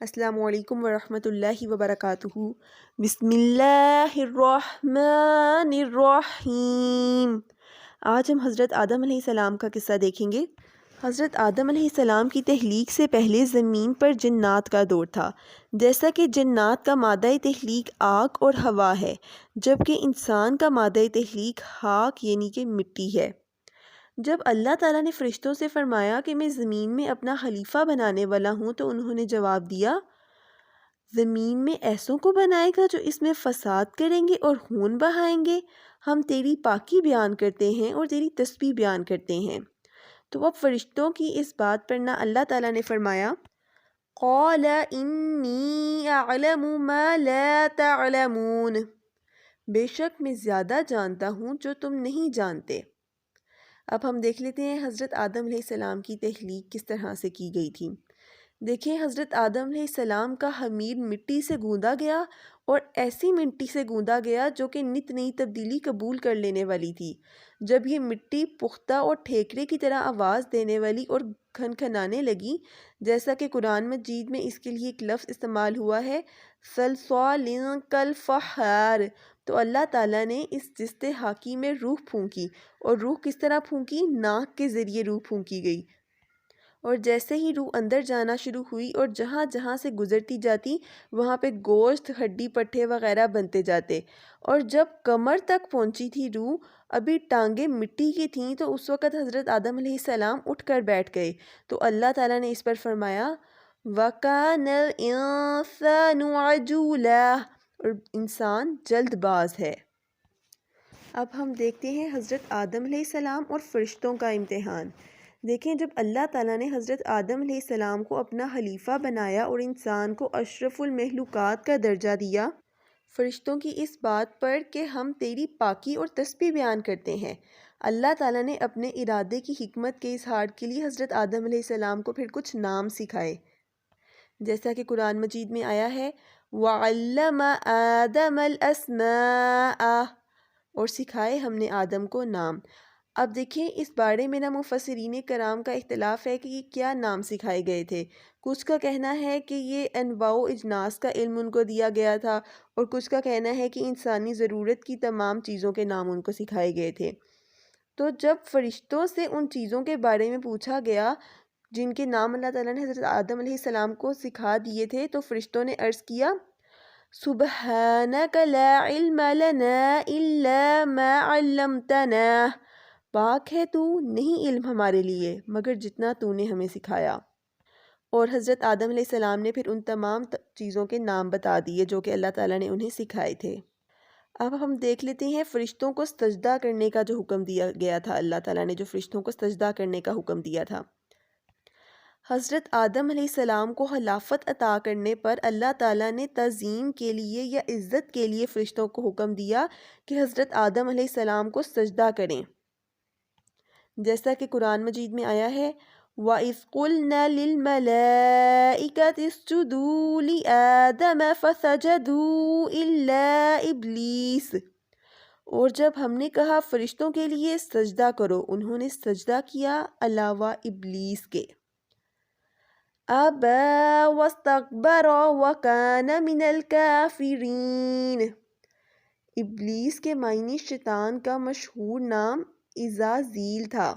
السلام علیکم ورحمۃ اللہ وبرکاتہ۔ بسم اللہ الرحمن الرحیم۔ آج ہم حضرت آدم علیہ السلام کا قصہ دیکھیں گے۔ حضرت آدم علیہ السلام کی تخلیق سے پہلے زمین پر جنات کا دور تھا۔ جیسا کہ جنات کا مادہ تخلیق آگ اور ہوا ہے، جبکہ انسان کا مادہ تخلیق خاک یعنی کہ مٹی ہے۔ جب اللہ تعالیٰ نے فرشتوں سے فرمایا کہ میں زمین میں اپنا خلیفہ بنانے والا ہوں، تو انہوں نے جواب دیا، زمین میں ایسوں کو بنائے گا جو اس میں فساد کریں گے اور خون بہائیں گے۔ ہم تیری پاکی بیان کرتے ہیں اور تیری تسبیح بیان کرتے ہیں۔ تو اب فرشتوں کی اس بات پر نہ اللہ تعالیٰ نے فرمایا، قال انی اعلم ما لا تعلمون، بے شک میں زیادہ جانتا ہوں جو تم نہیں جانتے۔ اب ہم دیکھ لیتے ہیں حضرت آدم علیہ السلام کی تخلیق کس طرح سے کی گئی تھی۔ دیکھیں، حضرت آدم علیہ السلام کا خمیر مٹی سے گوندا گیا، اور ایسی مٹی سے گوندا گیا جو کہ نت نئی تبدیلی قبول کر لینے والی تھی۔ جب یہ مٹی پختہ اور ٹھیکرے کی طرح آواز دینے والی اور کھنکھنانے لگی، جیسا کہ قرآن مجید میں اس کے لیے ایک لفظ استعمال ہوا ہے، صلصال کالفخار، تو اللہ تعالیٰ نے اس جست حاکی میں روح پھونکی، اور روح کس طرح پھونکی؟ ناک کے ذریعے روح پھونکی گئی، اور جیسے ہی روح اندر جانا شروع ہوئی اور جہاں جہاں سے گزرتی جاتی وہاں پہ گوشت، ہڈی پٹھے وغیرہ بنتے جاتے، اور جب کمر تک پہنچی تھی روح، ابھی ٹانگیں مٹی کی تھیں، تو اس وقت حضرت آدم علیہ السلام اٹھ کر بیٹھ گئے۔ تو اللہ تعالیٰ نے اس پر فرمایا، وَكَانَ الْإِنسَانُ عَجُولًا، اور انسان جلد باز ہے۔ اب ہم دیکھتے ہیں حضرت آدم علیہ السلام اور فرشتوں کا امتحان۔ دیکھیں، جب اللہ تعالیٰ نے حضرت آدم علیہ السلام کو اپنا خلیفہ بنایا اور انسان کو اشرف المخلوقات کا درجہ دیا، فرشتوں کی اس بات پر کہ ہم تیری پاکی اور تسبیح بیان کرتے ہیں، اللہ تعالیٰ نے اپنے ارادے کی حکمت کے اظہار کے لیے حضرت آدم علیہ السلام کو پھر کچھ نام سکھائے، جیسا کہ قرآن مجید میں آیا ہے، وَعَلَّمَ آدَمَ الْأَسْمَاءَ، اور سکھائے ہم نے آدم کو نام۔ اب دیکھیں، اس بارے میں مفسرین کرام کا اختلاف ہے کہ یہ کیا نام سکھائے گئے تھے۔ کچھ کا کہنا ہے کہ یہ انواع و اجناس کا علم ان کو دیا گیا تھا، اور کچھ کا کہنا ہے کہ انسانی ضرورت کی تمام چیزوں کے نام ان کو سکھائے گئے تھے۔ تو جب فرشتوں سے ان چیزوں کے بارے میں پوچھا گیا جن کے نام اللہ تعالیٰ نے حضرت آدم علیہ السلام کو سکھا دیے تھے، تو فرشتوں نے عرض کیا، سبحانک لا علم لنا الا ما علمتنا، پاک ہے تو، نہیں علم ہمارے لیے مگر جتنا تو نے ہمیں سکھایا۔ اور حضرت آدم علیہ السلام نے پھر ان تمام چیزوں کے نام بتا دیے جو کہ اللہ تعالیٰ نے انہیں سکھائے تھے۔ اب ہم دیکھ لیتے ہیں فرشتوں کو سجدہ کرنے کا جو حکم دیا گیا تھا، اللہ تعالیٰ نے جو فرشتوں کو سجدہ کرنے کا حکم دیا تھا۔ حضرت آدم علیہ السلام کو خلافت عطا کرنے پر اللہ تعالیٰ نے تعظیم کے لیے یا عزت کے لیے فرشتوں کو حکم دیا کہ حضرت آدم علیہ السلام کو سجدہ کریں، جیسا کہ قرآن مجید میں آیا ہے، وَإِذْ قُلْنَا لِلْمَلَائِكَةِ اسْجُدُوا لِآدَمَ فَسَجَدُوا إِلَّا إِبْلِيسَ، اور جب ہم نے کہا فرشتوں کے لیے سجدہ کرو، انہوں نے سجدہ کیا علاوہ ابلیس کے۔ أَبَى وَاسْتَكْبَرَ وَكَانَ مِنَ الْكَافِرِينَ، ابلیس کے معنی شیطان کا مشہور نام عزازیل تھا،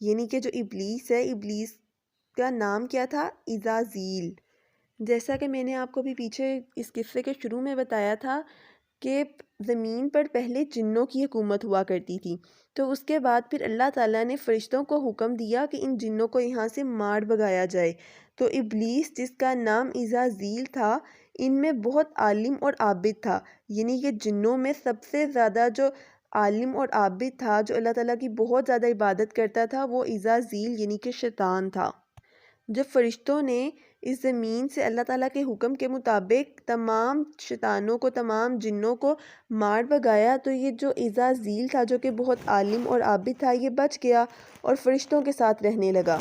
یعنی کہ جو ابلیس ہے، ابلیس کا نام کیا تھا؟ عزازیل۔ جیسا کہ میں نے آپ کو بھی پیچھے اس قصے کے شروع میں بتایا تھا کہ زمین پر پہلے جنوں کی حکومت ہوا کرتی تھی، تو اس کے بعد پھر اللہ تعالیٰ نے فرشتوں کو حکم دیا کہ ان جنوں کو یہاں سے مار بھگایا جائے۔ تو ابلیس، جس کا نام عزازیل تھا، ان میں بہت عالم اور عابد تھا، یعنی کہ جنوں میں سب سے زیادہ جو عالم اور عابد تھا، جو اللہ تعالیٰ کی بہت زیادہ عبادت کرتا تھا، وہ عزازیل یعنی کہ شیطان تھا۔ جب فرشتوں نے اس زمین سے اللہ تعالیٰ کے حکم کے مطابق تمام شیطانوں کو، تمام جنوں کو مار بھگایا، تو یہ جو عزازیل تھا، جو کہ بہت عالم اور عابد تھا، یہ بچ گیا اور فرشتوں کے ساتھ رہنے لگا،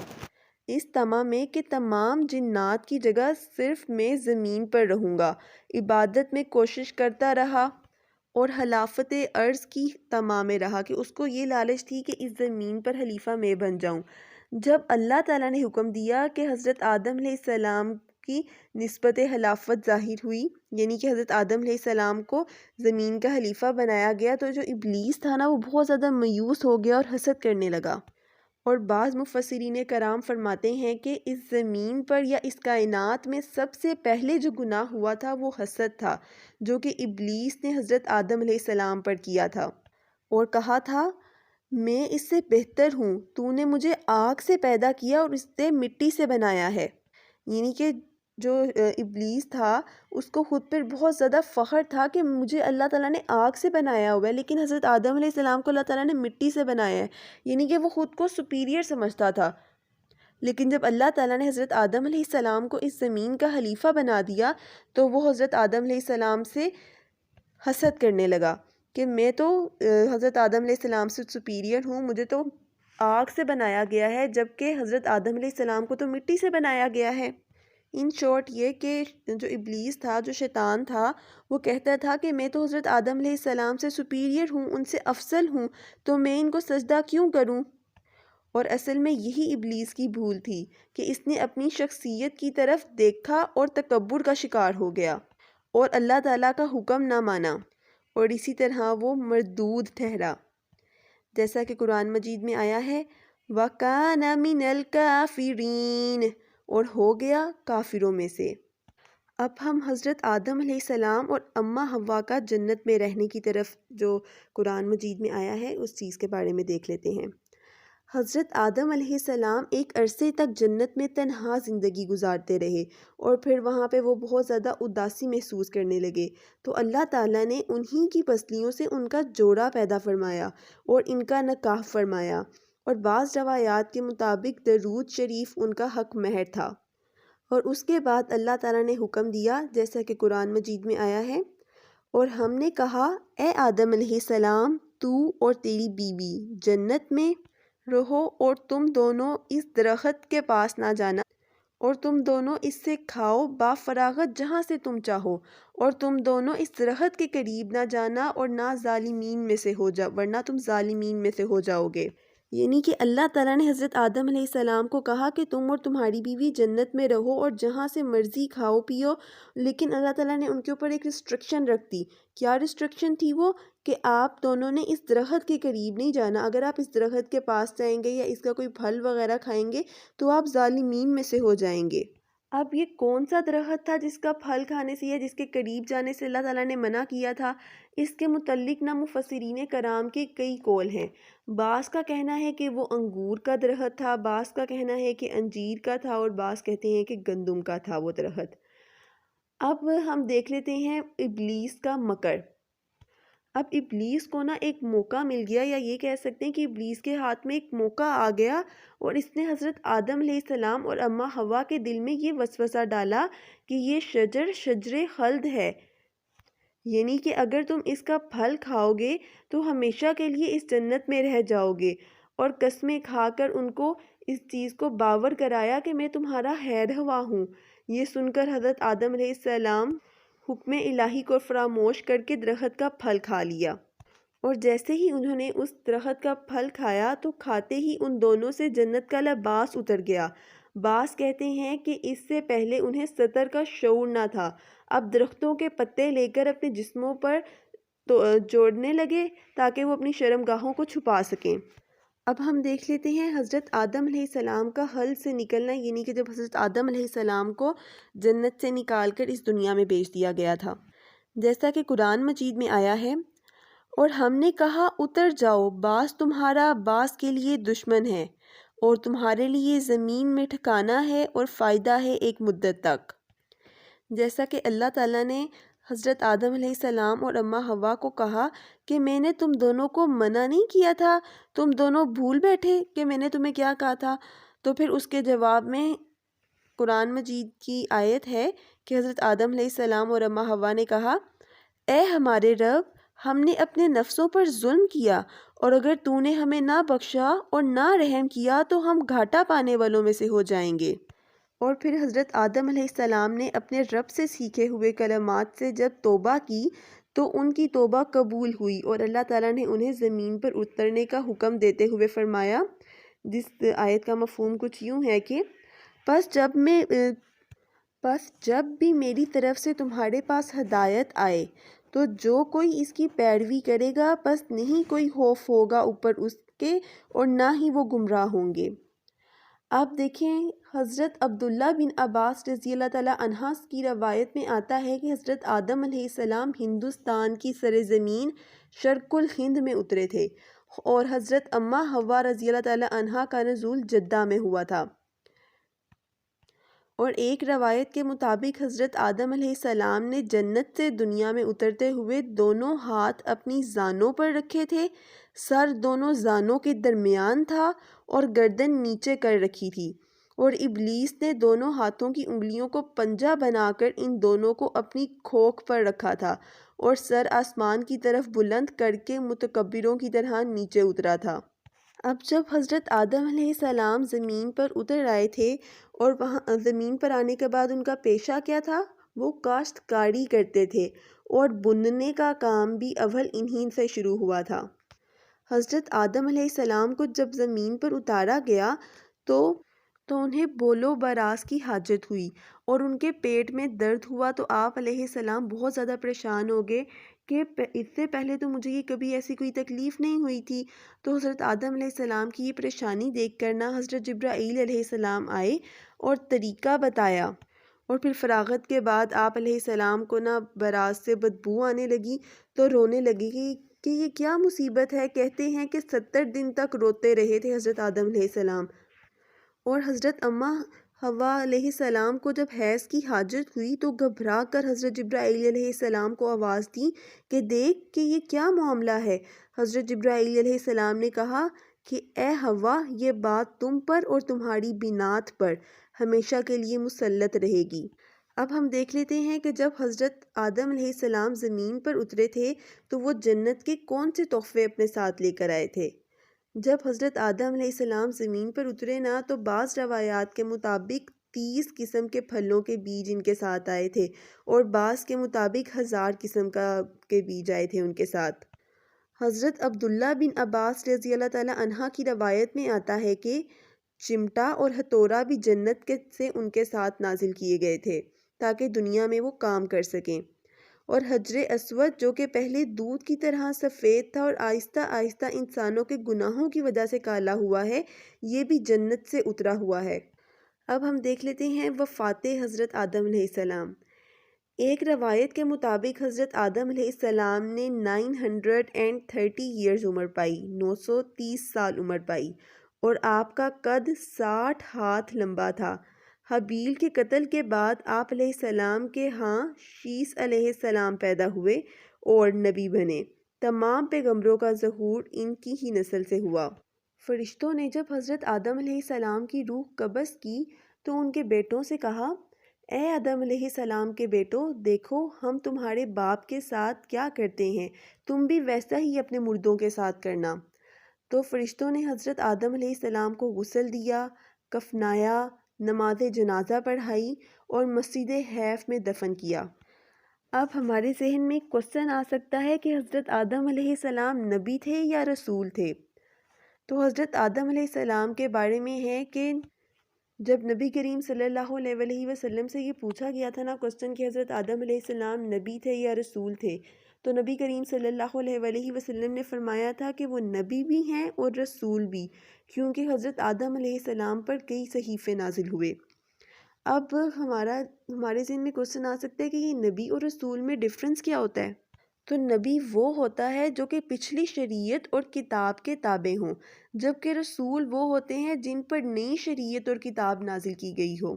اس طمع میں کہ تمام جنات کی جگہ صرف میں زمین پر رہوں گا، عبادت میں کوشش کرتا رہا، اور خلافت ارض کی طمع میں رہا کہ اس کو یہ لالچ تھی کہ اس زمین پر خلیفہ میں بن جاؤں۔ جب اللہ تعالیٰ نے حکم دیا کہ حضرت آدم علیہ السلام کی نسبت خلافت ظاہر ہوئی، یعنی کہ حضرت آدم علیہ السلام کو زمین کا خلیفہ بنایا گیا، تو جو ابلیس تھا نا وہ بہت زیادہ مایوس ہو گیا اور حسد کرنے لگا۔ اور بعض مفسرین کرام فرماتے ہیں کہ اس زمین پر یا اس کائنات میں سب سے پہلے جو گناہ ہوا تھا وہ حسد تھا، جو کہ ابلیس نے حضرت آدم علیہ السلام پر کیا تھا، اور کہا تھا میں اس سے بہتر ہوں، تو نے مجھے آگ سے پیدا کیا اور اس سے مٹی سے بنایا ہے۔ یعنی کہ جو ابلیس تھا اس کو خود پر بہت زیادہ فخر تھا کہ مجھے اللہ تعالیٰ نے آگ سے بنایا ہوا ہے، لیکن حضرت آدم علیہ السلام کو اللہ تعالیٰ نے مٹی سے بنایا ہے، یعنی کہ وہ خود کو سپیریئر سمجھتا تھا۔ لیکن جب اللہ تعالیٰ نے حضرت آدم علیہ السلام کو اس زمین کا خلیفہ بنا دیا تو وہ حضرت آدم علیہ السلام سے حسد کرنے لگا کہ میں تو حضرت آدم علیہ السلام سے سپیریئر ہوں، مجھے تو آگ سے بنایا گیا ہے، جبکہ حضرت آدم علیہ السلام کو تو مٹی سے بنایا گیا ہے۔ ان شارٹ یہ کہ جو ابلیس تھا، جو شیطان تھا، وہ کہتا تھا کہ میں تو حضرت آدم علیہ السلام سے سپیریئر ہوں، ان سے افضل ہوں، تو میں ان کو سجدہ کیوں کروں؟ اور اصل میں یہی ابلیس کی بھول تھی کہ اس نے اپنی شخصیت کی طرف دیکھا اور تکبر کا شکار ہو گیا اور اللہ تعالیٰ کا حکم نہ مانا، اور اسی طرح وہ مردود ٹھہرا، جیسا کہ قرآن مجید میں آیا ہے وَكَانَ مِنَ الْكَافِرِينَ، اور ہو گیا کافروں میں سے۔ اب ہم حضرت آدم علیہ السلام اور اماں حوا کا جنت میں رہنے کی طرف جو قرآن مجید میں آیا ہے اس چیز کے بارے میں دیکھ لیتے ہیں۔ حضرت آدم علیہ السلام ایک عرصے تک جنت میں تنہا زندگی گزارتے رہے، اور پھر وہاں پہ وہ بہت زیادہ اداسی محسوس کرنے لگے، تو اللہ تعالیٰ نے انہی کی پسلیوں سے ان کا جوڑا پیدا فرمایا اور ان کا نکاح فرمایا، اور بعض روایات کے مطابق درود شریف ان کا حق مہر تھا۔ اور اس کے بعد اللہ تعالیٰ نے حکم دیا، جیسا کہ قرآن مجید میں آیا ہے اور ہم نے کہا اے آدم علیہ السلام تو اور تیری بیوی جنت میں رہو، اور تم دونوں اس درخت کے پاس نہ جانا، اور تم دونوں اس سے کھاؤ با فراغت جہاں سے تم چاہو، اور تم دونوں اس درخت کے قریب نہ جانا اور نہ ظالمین میں سے ہو جاؤ، ورنہ تم ظالمین میں سے ہو جاؤ گے۔ یعنی کہ اللہ تعالیٰ نے حضرت آدم علیہ السلام کو کہا کہ تم اور تمہاری بیوی جنت میں رہو اور جہاں سے مرضی کھاؤ پیو، لیکن اللہ تعالیٰ نے ان کے اوپر ایک ریسٹرکشن رکھ دی۔ کیا ریسٹرکشن تھی وہ؟ کہ آپ دونوں نے اس درخت کے قریب نہیں جانا، اگر آپ اس درخت کے پاس جائیں گے یا اس کا کوئی پھل وغیرہ کھائیں گے تو آپ ظالمین میں سے ہو جائیں گے۔ اب یہ کون سا درخت تھا جس کا پھل کھانے سے یا جس کے قریب جانے سے اللہ تعالیٰ نے منع کیا تھا؟ اس کے متعلق نہ مفسرین کرام کے کئی قول ہیں۔ بعض کا کہنا ہے کہ وہ انگور کا درخت تھا، بعض کا کہنا ہے کہ انجیر کا تھا، اور بعض کہتے ہیں کہ گندم کا تھا وہ درخت۔ اب ہم دیکھ لیتے ہیں ابلیس کا مکر۔ اب ابلیس کو نا ایک موقع مل گیا، یا یہ کہہ سکتے ہیں کہ ابلیس کے ہاتھ میں ایک موقع آ گیا، اور اس نے حضرت آدم علیہ السلام اور اماں حوا کے دل میں یہ وسوسہ ڈالا کہ یہ شجر شجر خلد ہے، یعنی کہ اگر تم اس کا پھل کھاؤ گے تو ہمیشہ کے لیے اس جنت میں رہ جاؤ گے، اور قسمیں کھا کر ان کو اس چیز کو باور کرایا کہ میں تمہارا خیر خواہ ہوں۔ یہ سن کر حضرت آدم علیہ السلام حکم الہی کو فراموش کر کے درخت کا پھل کھا لیا، اور جیسے ہی انہوں نے اس درخت کا پھل کھایا تو کھاتے ہی ان دونوں سے جنت کا لباس اتر گیا۔ بعض کہتے ہیں کہ اس سے پہلے انہیں سطر کا شعور نہ تھا، اب درختوں کے پتے لے کر اپنے جسموں پر جوڑنے لگے تاکہ وہ اپنی شرمگاہوں کو چھپا سکیں۔ اب ہم دیکھ لیتے ہیں حضرت آدم علیہ السلام کا حل سے نکلنا، یعنی کہ جب حضرت آدم علیہ السلام کو جنت سے نکال کر اس دنیا میں بھیج دیا گیا تھا، جیسا کہ قرآن مجید میں آیا ہے اور ہم نے کہا اتر جاؤ، بعض تمہارا بعض کے لیے دشمن ہے، اور تمہارے لیے زمین میں ٹھکانہ ہے اور فائدہ ہے ایک مدت تک۔ جیسا کہ اللہ تعالیٰ نے حضرت آدم علیہ السلام اور اماں حوا کو کہا کہ میں نے تم دونوں کو منع نہیں کیا تھا، تم دونوں بھول بیٹھے کہ میں نے تمہیں کیا کہا تھا؟ تو پھر اس کے جواب میں قرآن مجید کی آیت ہے کہ حضرت آدم علیہ السلام اور اماں حوا نے کہا اے ہمارے رب، ہم نے اپنے نفسوں پر ظلم کیا، اور اگر تو نے ہمیں نہ بخشا اور نہ رحم کیا تو ہم گھاٹا پانے والوں میں سے ہو جائیں گے۔ اور پھر حضرت آدم علیہ السلام نے اپنے رب سے سیکھے ہوئے کلمات سے جب توبہ کی تو ان کی توبہ قبول ہوئی، اور اللہ تعالیٰ نے انہیں زمین پر اترنے کا حکم دیتے ہوئے فرمایا، جس آیت کا مفہوم کچھ یوں ہے کہ پس بس جب بھی میری طرف سے تمہارے پاس ہدایت آئے تو جو کوئی اس کی پیروی کرے گا بس نہیں کوئی خوف ہوگا اوپر اس کے اور نہ ہی وہ گمراہ ہوں گے۔ اب دیکھیں حضرت عبداللہ بن عباس رضی اللہ تعالیٰ عنہ کی روایت میں آتا ہے کہ حضرت آدم علیہ السلام ہندوستان کی سرزمین شرق الہند میں اترے تھے اور حضرت اماں حوا رضی اللہ تعالیٰ عنہ کا نزول جدہ میں ہوا تھا۔ اور ایک روایت کے مطابق حضرت آدم علیہ السلام نے جنت سے دنیا میں اترتے ہوئے دونوں ہاتھ اپنی زانوں پر رکھے تھے، سر دونوں زانوں کے درمیان تھا اور گردن نیچے کر رکھی تھی، اور ابلیس نے دونوں ہاتھوں کی انگلیوں کو پنجہ بنا کر ان دونوں کو اپنی کھوک پر رکھا تھا اور سر آسمان کی طرف بلند کر کے متکبروں کی طرح نیچے اترا تھا۔ اب جب حضرت آدم علیہ السلام زمین پر اتر آئے تھے اور وہاں زمین پر آنے کے بعد ان کا پیشہ کیا تھا؟ وہ کاشتکاری کرتے تھے اور بننے کا کام بھی اول انہی سے شروع ہوا تھا۔ حضرت آدم علیہ السلام کو جب زمین پر اتارا گیا تو انہیں بول و براز کی حاجت ہوئی اور ان کے پیٹ میں درد ہوا، تو آپ علیہ السلام بہت زیادہ پریشان ہو گئے کہ اس سے پہلے تو مجھے یہ کبھی ایسی کوئی تکلیف نہیں ہوئی تھی۔ تو حضرت آدم علیہ السلام کی یہ پریشانی دیکھ کر نا حضرت جبرائیل علیہ السلام آئے اور طریقہ بتایا، اور پھر فراغت کے بعد آپ علیہ السلام کو نا براز سے بدبو آنے لگی تو رونے لگی کہ یہ کیا مصیبت ہے۔ کہتے ہیں کہ 70 دن تک روتے رہے تھے حضرت آدم علیہ السلام، اور حضرت اماں حوا علیہ السلام کو جب حیض کی حاجت ہوئی تو گھبرا کر حضرت جبرائیل علیہ السلام کو آواز دی کہ دیکھ کہ یہ کیا معاملہ ہے۔ حضرت جبرائیل علیہ السلام نے کہا کہ اے حوا، یہ بات تم پر اور تمہاری بنات پر ہمیشہ کے لیے مسلط رہے گی۔ اب ہم دیکھ لیتے ہیں کہ جب حضرت آدم علیہ السلام زمین پر اترے تھے تو وہ جنت کے کون سے تحفے اپنے ساتھ لے کر آئے تھے۔ جب حضرت آدم علیہ السلام زمین پر اترے نا تو بعض روایات کے مطابق 30 قسم کے پھلوں کے بیج ان کے ساتھ آئے تھے اور بعض کے مطابق 1000 قسم کے بیج آئے تھے ان کے ساتھ۔ حضرت عبداللہ بن عباس رضی اللہ تعالیٰ عنہ کی روایت میں آتا ہے کہ چمٹا اور ہتھوڑا بھی جنت سے ان کے ساتھ نازل کیے گئے تھے تاکہ دنیا میں وہ کام کر سکیں، اور حجر اسود جو کہ پہلے دودھ کی طرح سفید تھا اور آہستہ آہستہ انسانوں کے گناہوں کی وجہ سے کالا ہوا ہے، یہ بھی جنت سے اترا ہوا ہے۔ اب ہم دیکھ لیتے ہیں وفات حضرت آدم علیہ السلام۔ ایک روایت کے مطابق حضرت آدم علیہ السلام نے 930 ایئرز عمر پائی، 930 سال عمر پائی، اور آپ کا قد 60 ہاتھ لمبا تھا۔ حابیل کے قتل کے بعد آپ علیہ السلام کے ہاں شیس علیہ السلام پیدا ہوئے اور نبی بنے۔ تمام پیغمبروں کا ظہور ان کی ہی نسل سے ہوا۔ فرشتوں نے جب حضرت آدم علیہ السلام کی روح قبض کی تو ان کے بیٹوں سے کہا، اے آدم علیہ السلام کے بیٹو، دیکھو ہم تمہارے باپ کے ساتھ کیا کرتے ہیں، تم بھی ویسا ہی اپنے مردوں کے ساتھ کرنا۔ تو فرشتوں نے حضرت آدم علیہ السلام کو غسل دیا، کفنایا، نماز جنازہ پڑھائی اور مسجد حیف میں دفن کیا۔ اب ہمارے ذہن میں ایک کوسچن آ سکتا ہے کہ حضرت آدم علیہ السلام نبی تھے یا رسول تھے؟ تو حضرت آدم علیہ السلام کے بارے میں ہے کہ جب نبی کریم صلی اللہ علیہ وسلم سے یہ پوچھا گیا تھا نا کوسچن کہ حضرت آدم علیہ السلام نبی تھے یا رسول تھے، تو نبی کریم صلی اللہ علیہ وسلم نے فرمایا تھا کہ وہ نبی بھی ہیں اور رسول بھی، کیونکہ حضرت آدم علیہ السلام پر کئی صحیفے نازل ہوئے۔ اب ہمارے ذہن میں کوسچن آ سکتا ہے کہ یہ نبی اور رسول میں ڈفرینس کیا ہوتا ہے؟ تو نبی وہ ہوتا ہے جو کہ پچھلی شریعت اور کتاب کے تابع ہوں، جبکہ رسول وہ ہوتے ہیں جن پر نئی شریعت اور کتاب نازل کی گئی ہو۔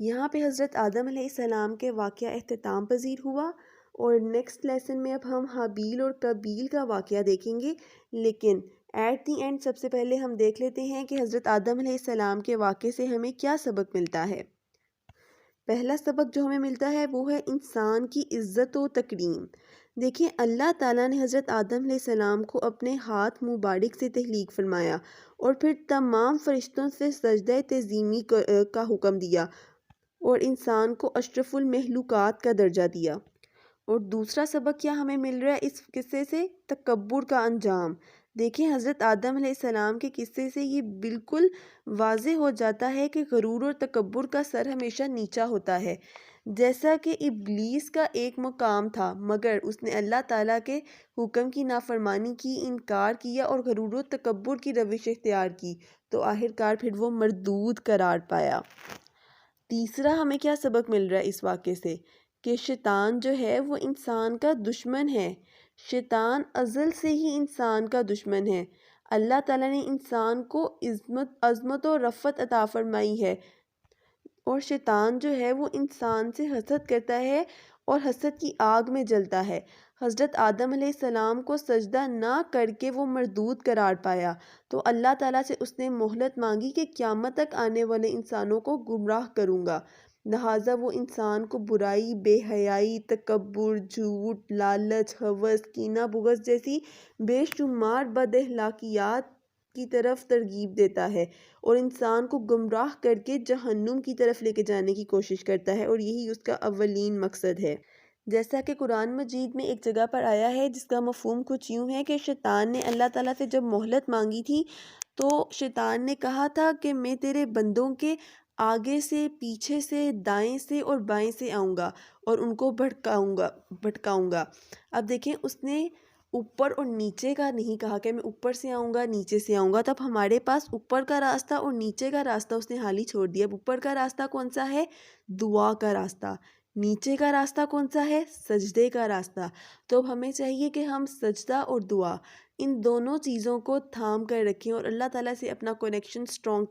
یہاں پہ حضرت آدم علیہ السلام کے واقعہ اختتام پذیر ہوا، اور نیکسٹ لیسن میں اب ہم حابیل اور قابیل کا واقعہ دیکھیں گے، لیکن ایٹ دی اینڈ سب سے پہلے ہم دیکھ لیتے ہیں کہ حضرت آدم علیہ السلام کے واقعے سے ہمیں کیا سبق ملتا ہے۔ پہلا سبق جو ہمیں ملتا ہے وہ ہے انسان کی عزت و تکریم۔ دیکھیں اللہ تعالیٰ نے حضرت آدم علیہ السلام کو اپنے ہاتھ مبارک سے تخلیق فرمایا اور پھر تمام فرشتوں سے سجدہ تعظیمی کا حکم دیا اور انسان کو اشرف المخلوقات کا درجہ دیا۔ اور دوسرا سبق کیا ہمیں مل رہا ہے اس قصے سے؟ تکبر کا انجام۔ دیکھیں حضرت آدم علیہ السلام کے قصے سے یہ بالکل واضح ہو جاتا ہے کہ غرور اور تکبر کا سر ہمیشہ نیچا ہوتا ہے، جیسا کہ ابلیس کا ایک مقام تھا، مگر اس نے اللہ تعالیٰ کے حکم کی نافرمانی کی، انکار کیا اور غرور و تکبر کی روش اختیار کی، تو آخرکار پھر وہ مردود قرار پایا۔ تیسرا ہمیں کیا سبق مل رہا ہے اس واقعے سے؟ کہ شیطان جو ہے وہ انسان کا دشمن ہے۔ شیطان ازل سے ہی انسان کا دشمن ہے۔ اللہ تعالیٰ نے انسان کو عظمت و رفعت عطا فرمائی ہے، اور شیطان جو ہے وہ انسان سے حسد کرتا ہے اور حسد کی آگ میں جلتا ہے۔ حضرت آدم علیہ السلام کو سجدہ نہ کر کے وہ مردود قرار پایا، تو اللہ تعالیٰ سے اس نے مہلت مانگی کہ قیامت تک آنے والے انسانوں کو گمراہ کروں گا، لہٰذا وہ انسان کو برائی، بے حیائی، تکبر، جھوٹ، لالچ، ہوس، کینہ، بغض جیسی بے شمار بد اخلاقیات کی طرف ترغیب دیتا ہے، اور انسان کو گمراہ کر کے جہنم کی طرف لے کے جانے کی کوشش کرتا ہے، اور یہی اس کا اولین مقصد ہے۔ جیسا کہ قرآن مجید میں ایک جگہ پر آیا ہے جس کا مفہوم کچھ یوں ہے کہ شیطان نے اللہ تعالیٰ سے جب مہلت مانگی تھی تو شیطان نے کہا تھا کہ میں تیرے بندوں کے آگے سے، پیچھے سے، دائیں سے اور بائیں سے آؤں گا اور ان کو بھٹکاؤں گا۔ اب دیکھیں اس نے اوپر اور نیچے کا نہیں کہا کہ میں اوپر سے آؤں گا، نیچے سے آؤں گا، تب ہمارے پاس اوپر کا راستہ اور نیچے کا راستہ اس نے حال ہی چھوڑ دیا۔ اب اوپر کا راستہ کون سا ہے؟ دعا کا راستہ۔ نیچے کا راستہ کون سا ہے؟ سجدے کا راستہ۔ تو اب ہمیں چاہیے کہ ہم سجدہ اور دعا ان دونوں چیزوں کو تھام کر رکھیں اور اللہ تعالیٰ سے اپنا کنیکشن سٹرونگ